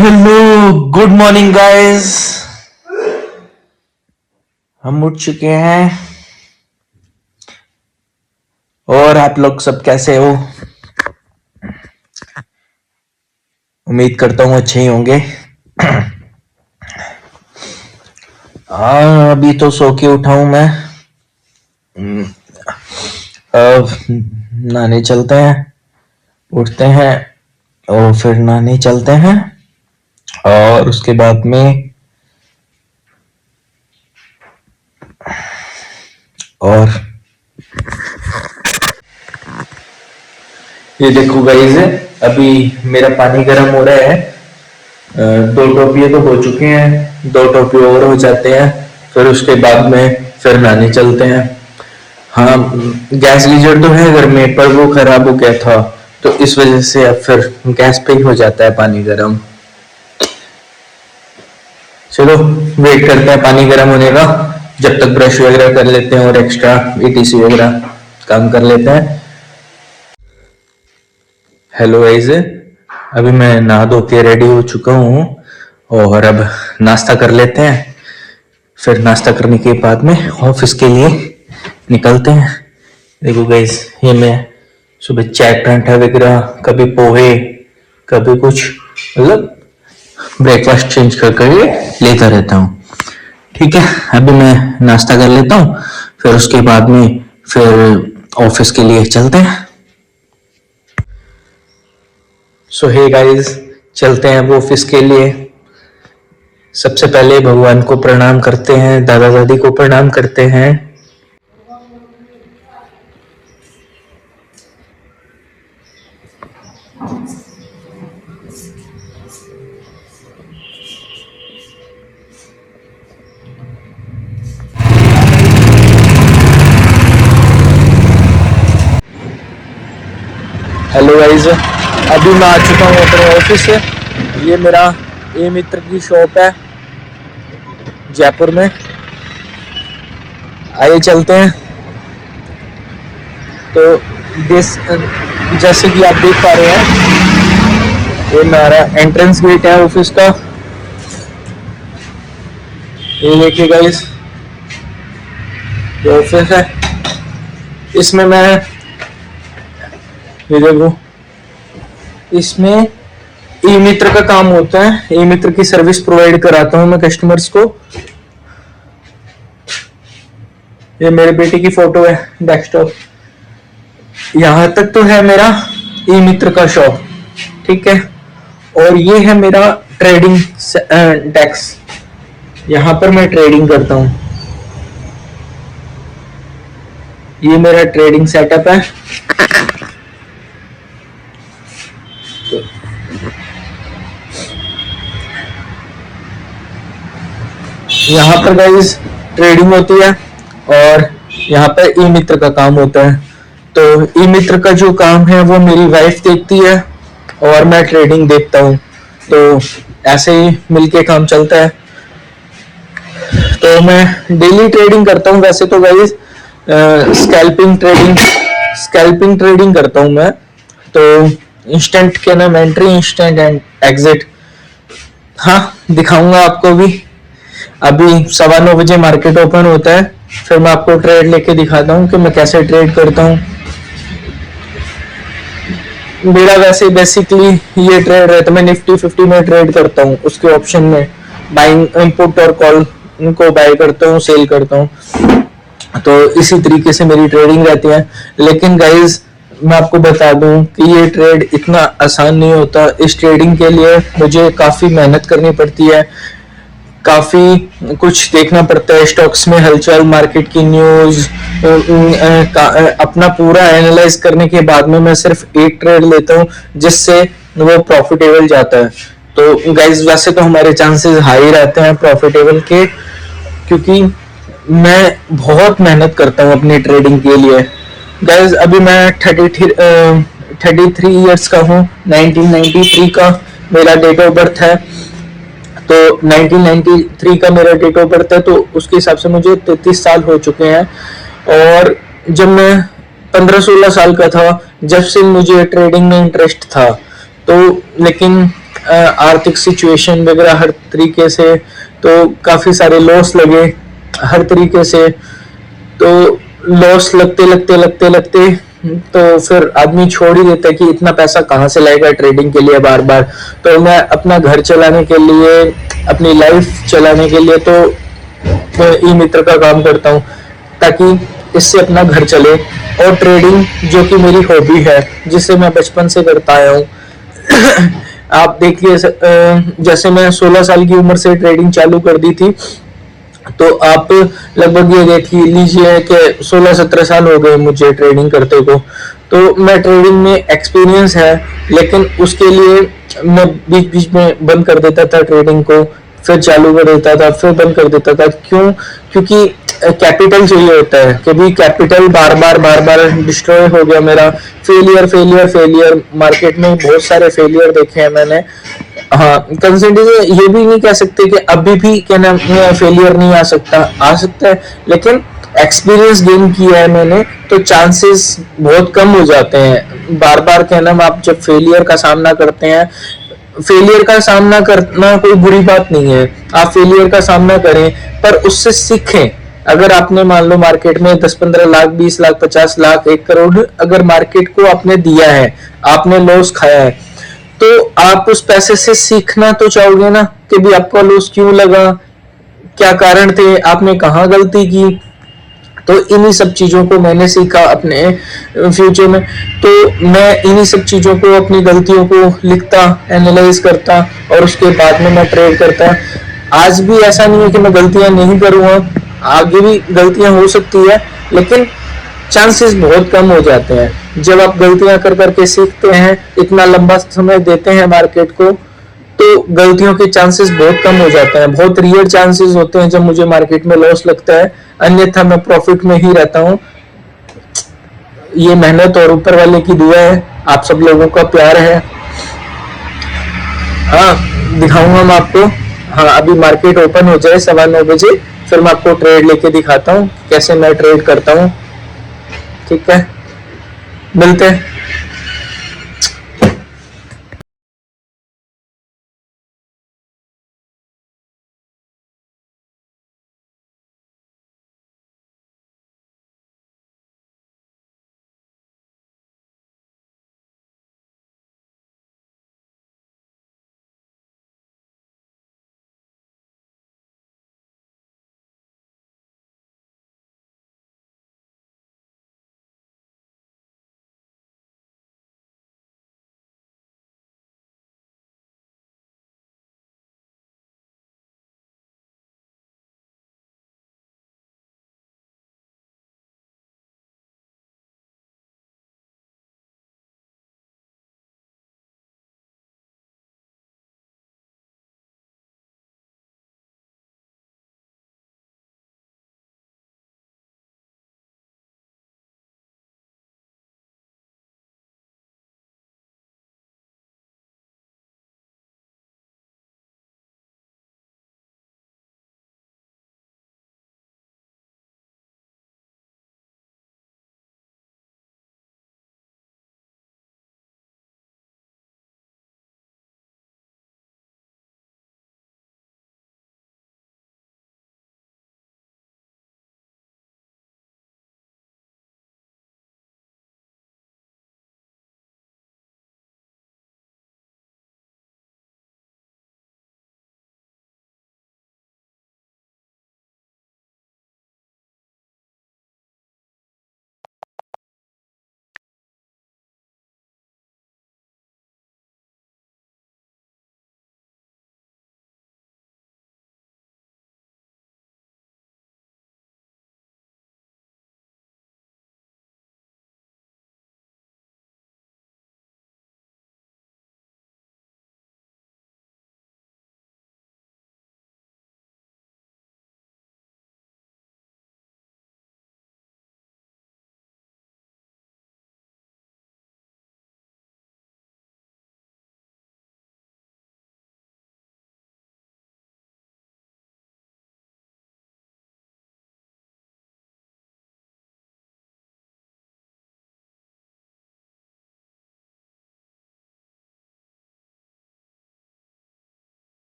Hello, good morning guys. हम उठ चुके हैं और आप लोग सब कैसे हो? उम्मीद करता हूँ अच्छे ही होंगे। हाँ, अभी तो सो के उठा हूँ मैं। अब नहाने चलते हैं, उठते हैं और फिर नहाने चलते हैं और उसके बाद में और ये देखो गाइस, अभी मेरा पानी गर्म हो रहा है। 2 टोपिए तो हो चुके हैं, 2 टोपी और हो जाते हैं, फिर उसके बाद में फिर नहाने चलते हैं। हाँ, गैस गीजर तो है घर में पर वो खराब हो गया था, तो इस वजह से अब फिर गैस पे ही हो जाता है पानी गर्म। चलो वेट करते हैं पानी गर्म होने का, जब तक ब्रश वगैरह कर लेते हैं और एक्स्ट्रा ईटीसी वगैरह काम कर लेते हैं। हेलो गाइस, अभी मैं नहा धो के रेडी हो चुका हूँ और अब नाश्ता कर लेते हैं। फिर नाश्ता करने के बाद में ऑफिस के लिए निकलते हैं। देखो गाइस, ये मैं सुबह चाय परांठा वगैरह, कभी पोहे, कभी कुछ, मतलब ब्रेकफास्ट चेंज कर कर लेता रहता हूँ। ठीक है, अभी मैं नाश्ता कर लेता हूँ, फिर उसके बाद में फिर ऑफिस के लिए चलते हैं। सो हे गाइस, चलते हैं अब ऑफिस के लिए। सबसे पहले भगवान को प्रणाम करते हैं, दादा दादी को प्रणाम करते हैं। हेलो गाइस, अभी मैं आ चुका हूँ अपने ऑफिस से। ये मेरा ए मित्र की शॉप है जयपुर में। आइए चलते हैं। तो जैसे कि आप देख पा रहे हैं, ये हमारा एंट्रेंस गेट है ऑफिस का। ये देखिए गाइस, ये ऑफिस है। इसमें मैं, ये देखो, इसमें ई मित्र का काम होता है। ई मित्र की सर्विस प्रोवाइड कराता हूँ मैं कस्टमर्स को। ये मेरे बेटे की फोटो है, डेस्कटॉप। यहाँ तक तो है मेरा ई मित्र का शॉप, ठीक है। और ये है मेरा ट्रेडिंग डेस्क। यहाँ पर मैं ट्रेडिंग करता हूँ। ये मेरा ट्रेडिंग सेटअप है। यहाँ पर गाइस ट्रेडिंग होती है और यहाँ पर ई मित्र का काम होता है। तो ई मित्र का जो काम है वो मेरी वाइफ देखती है और मैं ट्रेडिंग देखता हूँ। तो ऐसे ही मिलके काम चलता है। तो मैं डेली ट्रेडिंग करता हूँ वैसे तो गाइस। स्कैल्पिंग ट्रेडिंग करता हूँ मैं। तो इंस्टेंट के नाम एंट्री, इंस्टेंट एंड एग्जिट, हाँ दिखाऊंगा आपको भी। अभी 9:15 बजे मार्केट ओपन होता है, फिर मैं आपको ट्रेड लेके दिखाता हूँ कि मैं कैसे ट्रेड करता हूँ। मेरा वैसे बेसिकली ये ट्रेड रहता है, मैं निफ्टी 50 में ट्रेड करता हूँ। उसके ऑप्शन में बाइंग, इनपुट और कॉल को बाय करता हूँ, सेल करता हूँ। तो इसी तरीके से मेरी ट्रेडिंग रहती है। लेकिन गाइज मैं आपको बता दूं कि ये ट्रेड इतना आसान नहीं होता। इस ट्रेडिंग के लिए मुझे काफी मेहनत करनी पड़ती है, काफी कुछ देखना पड़ता है। स्टॉक्स में हलचल, मार्केट की न्यूज, अपना पूरा एनालाइज करने के बाद में मैं सिर्फ एक ट्रेड लेता हूँ जिससे वो प्रॉफिटेबल जाता है। तो गाइज वैसे तो हमारे चांसेस हाई रहते हैं प्रॉफिटेबल के, क्योंकि मैं बहुत मेहनत करता हूँ अपनी ट्रेडिंग के लिए। गाइज अभी मैं 33 ईयर्स का हूँ। 1993 का मेरा डेट ऑफ बर्थ है। तो 1993 का मेरा डेट ऑफ बर्थ है, तो उसके हिसाब से मुझे 33 साल हो चुके हैं। और जब मैं 15-16 साल का था, जब से मुझे ट्रेडिंग में इंटरेस्ट था। तो लेकिन आर्थिक सिचुएशन वगैरह हर तरीके से, तो काफी सारे लॉस लगे हर तरीके से। तो लॉस लगते तो फिर आदमी छोड़ ही देता है कि इतना पैसा कहाँ से लाएगा ट्रेडिंग के लिए बार बार। तो मैं अपना घर चलाने के लिए, अपनी लाइफ चलाने के लिए तो ई मित्र का काम करता हूँ, ताकि इससे अपना घर चले। और ट्रेडिंग जो कि मेरी हॉबी है, जिसे मैं बचपन से करता आया हूँ। आप देखिए, जैसे मैं 16 साल की उम्र से ट्रेडिंग चालू कर दी थी, तो आप लगभग ये देख लीजिए कि 16-17 साल हो गए मुझे ट्रेडिंग करते को। तो मैं ट्रेडिंग में एक्सपीरियंस है, लेकिन उसके लिए मैं बीच बीच में बंद कर देता था ट्रेडिंग को, फिर चालू कर देता था, फिर बंद कर देता था। क्यों? क्योंकि कैपिटल चाहिए होता है। कभी कैपिटल बार बार डिस्ट्रॉय हो गया मेरा। फेलियर फेलियर फेलियर, मार्केट में बहुत सारे फेलियर देखे हैं मैंने। हाँ, कंसिडर ये भी नहीं कह सकते कि अभी भी क्या नाम फेलियर नहीं आ सकता है, लेकिन एक्सपीरियंस गेन किया है मैंने, तो चांसेस बहुत कम हो जाते हैं। बार बार क्या नाम आप जब फेलियर का सामना करते हैं, फेलियर का सामना करना कोई बुरी बात नहीं है, आप फेलियर का सामना करें, पर उससे सीखें। अगर आपने मान लो मार्केट में 10-15 लाख, 20 लाख, 50 लाख, 1 करोड़ अगर मार्केट को आपने दिया है, आपने लॉस खाया है, तो आप उस पैसे से सीखना तो चाहोगे ना कि भी आपका लॉस क्यों लगा, क्या कारण थे, आपने कहाँ गलती की। तो इन्हीं सब चीजों को मैंने सीखा अपने फ्यूचर में। तो मैं इन्हीं सब चीजों को, अपनी गलतियों को लिखता, एनालाइज करता, और उसके बाद में मैं ट्रेड करता। आज भी ऐसा नहीं है कि मैं गलतियां नहीं करूंगा, आगे भी गलतियां हो सकती है, लेकिन चांसेस बहुत कम हो जाते हैं। जब आप गलतियां कर करके सीखते हैं, इतना लंबा समय देते हैं मार्केट को, तो गलतियों के चांसेस बहुत कम हो जाते हैं। बहुत रियर चांसेस होते हैं जब मुझे मार्केट में लॉस लगता है, अन्यथा मैं प्रॉफिट में ही रहता हूँ। ये मेहनत और ऊपर वाले की दुआ है, आप सब लोगों का प्यार है। हाँ, दिखाऊंगा मैं आपको। हाँ, अभी मार्केट ओपन हो जाए 9:15 बजे, फिर मैं आपको ट्रेड लेके दिखाता हूँ कैसे मैं ट्रेड करता हूँ। ठीक है, मिलते हैं।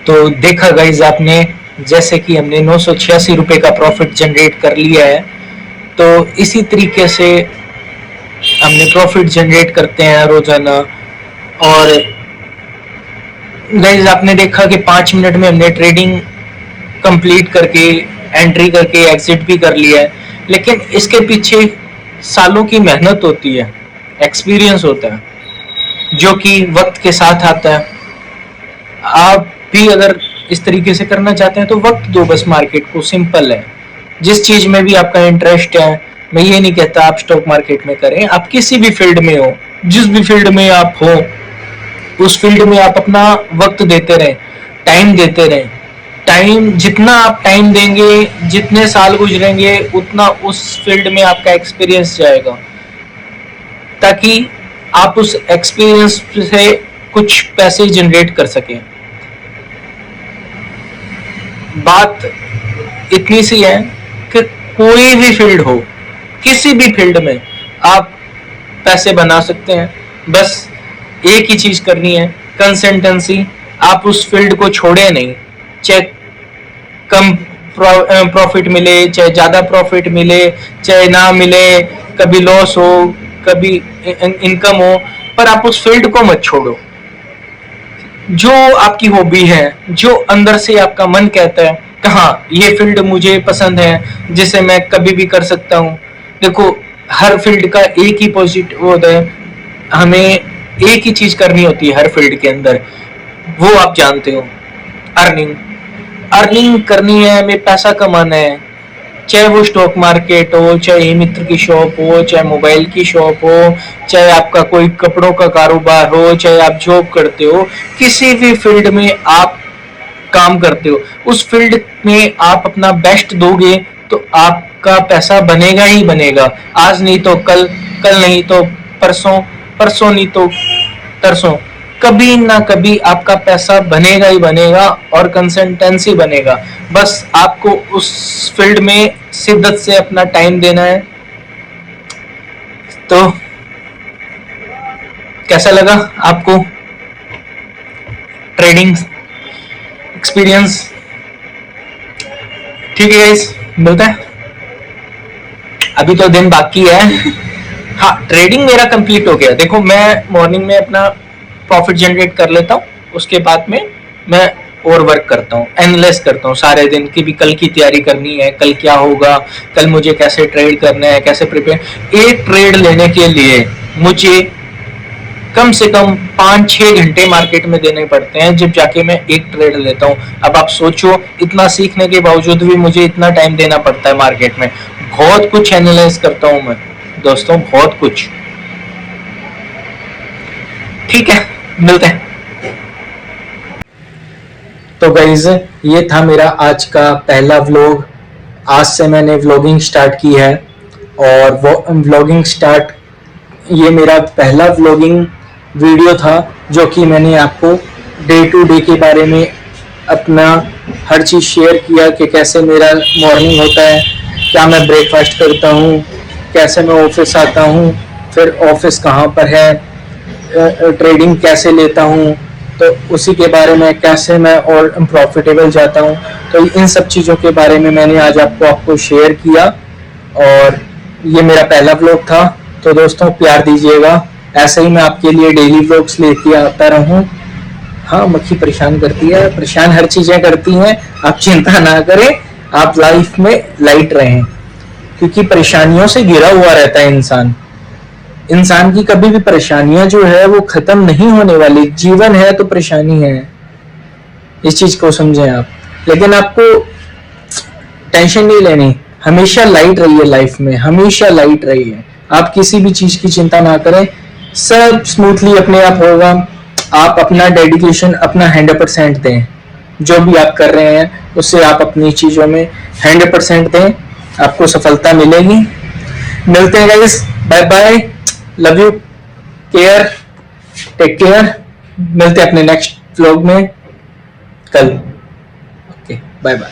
तो देखा गाइज आपने, जैसे कि हमने 986 रुपए का प्रॉफिट जनरेट कर लिया है, तो इसी तरीके से हमने प्रॉफिट जनरेट करते हैं रोजाना। और गाइज आपने देखा कि 5 मिनट में हमने ट्रेडिंग कंप्लीट करके, एंट्री करके एग्जिट भी कर लिया है। लेकिन इसके पीछे सालों की मेहनत होती है, एक्सपीरियंस होता है, जो कि वक्त के साथ आता है। आप भी अगर इस तरीके से करना चाहते हैं तो वक्त दो बस मार्केट को, सिंपल है। जिस चीज में भी आपका इंटरेस्ट है, मैं ये नहीं कहता आप स्टॉक मार्केट में करें, आप किसी भी फील्ड में हो, जिस भी फील्ड में आप हो, उस फील्ड में आप अपना वक्त देते रहें, टाइम देते रहें। टाइम जितना आप टाइम देंगे, जितने साल गुजरेंगे, उतना उस फील्ड में आपका एक्सपीरियंस जाएगा, ताकि आप उस एक्सपीरियंस से कुछ पैसे जनरेट कर सकें। बात इतनी सी है कि कोई भी फील्ड हो, किसी भी फील्ड में आप पैसे बना सकते हैं। बस एक ही चीज करनी है, कंसिस्टेंसी। आप उस फील्ड को छोड़े नहीं, चाहे कम प्रॉफिट मिले, चाहे ज्यादा प्रॉफिट मिले, चाहे ना मिले, कभी लॉस हो, कभी इनकम हो, पर आप उस फील्ड को मत छोड़ो। जो आपकी हॉबी है, जो अंदर से आपका मन कहता है कि हाँ ये फील्ड मुझे पसंद है, जिसे मैं कभी भी कर सकता हूँ। देखो, हर फील्ड का एक ही पॉजिटिव होता है, हमें एक ही चीज करनी होती है हर फील्ड के अंदर, वो आप जानते हो, अर्निंग। अर्निंग करनी है, हमें पैसा कमाना है, चाहे वो स्टॉक मार्केट हो, चाहे ई मित्र की शॉप हो, चाहे मोबाइल की शॉप हो, चाहे आपका कोई कपड़ों का कारोबार हो, चाहे आप जॉब करते हो, किसी भी फील्ड में आप काम करते हो, उस फील्ड में आप अपना बेस्ट दोगे तो आपका पैसा बनेगा ही बनेगा। आज नहीं तो कल, कल नहीं तो परसों, परसों नहीं तो तरसों, कभी ना कभी आपका पैसा बनेगा ही बनेगा, और कंसिस्टेंसी बनेगा। बस आपको उस फील्ड में शिद्दत से अपना टाइम देना है। तो कैसा लगा आपको ट्रेडिंग एक्सपीरियंस? ठीक है गाइस, मिलता है, अभी तो दिन बाकी है। हाँ, ट्रेडिंग मेरा कंप्लीट हो गया। देखो, मैं मॉर्निंग में अपना प्रॉफिट जनरेट कर लेता हूँ, उसके बाद में मैं और वर्क करता हूँ, एनालाइज करता हूँ सारे दिन की भी, कल की तैयारी करनी है, कल क्या होगा, कल मुझे कैसे ट्रेड करना है, कैसे प्रिपेयर। एक ट्रेड लेने के लिए मुझे कम से कम 5-6 घंटे मार्केट में देने पड़ते हैं, जब जाके मैं एक ट्रेड लेता हूँ। अब आप सोचो, इतना सीखने के बावजूद भी मुझे इतना टाइम देना पड़ता है मार्केट में। बहुत कुछ एनालाइज करता हूँ मैं दोस्तों, बहुत कुछ। ठीक है, मिलते हैं। तो गाइज, ये था मेरा आज का पहला व्लॉग। आज से मैंने व्लॉगिंग स्टार्ट की है, और वो व्लॉगिंग स्टार्ट, ये मेरा पहला व्लॉगिंग वीडियो था, जो कि मैंने आपको डे टू डे के बारे में अपना हर चीज़ शेयर किया कि कैसे मेरा मॉर्निंग होता है, क्या मैं ब्रेकफास्ट करता हूँ, कैसे मैं ऑफिस आता हूँ, फिर ऑफिस कहाँ पर है, ट्रेडिंग कैसे लेता हूँ, तो उसी के बारे में, कैसे मैं और प्रॉफिटेबल जाता हूँ। तो इन सब चीज़ों के बारे में मैंने आज आपको शेयर किया, और ये मेरा पहला व्लॉग था। तो दोस्तों, प्यार दीजिएगा, ऐसे ही मैं आपके लिए डेली व्लॉग्स लेके आता रहूँ। हाँ, मक्खी परेशान करती है, परेशान हर चीज़ें करती हैं, आप चिंता ना करें, आप लाइफ में लाइट रहें, क्योंकि परेशानियों से घिरा हुआ रहता है इंसान। इंसान की कभी भी परेशानियां जो है वो खत्म नहीं होने वाली। जीवन है तो परेशानी है, इस चीज को समझें आप। लेकिन आपको टेंशन नहीं लेनी, हमेशा लाइट रहिए लाइफ में, हमेशा लाइट रहिए। आप किसी भी चीज की चिंता ना करें, सब स्मूथली अपने आप होगा। आप अपना डेडिकेशन, अपना 100% दें, जो भी आप कर रहे हैं उससे आप अपनी चीजों में 100% दें, आपको सफलता मिलेगी। मिलते हैं guys, bye bye, love you, care, take care. मिलते हैं अपने नेक्स्ट व्लॉग में कल। Okay, bye bye.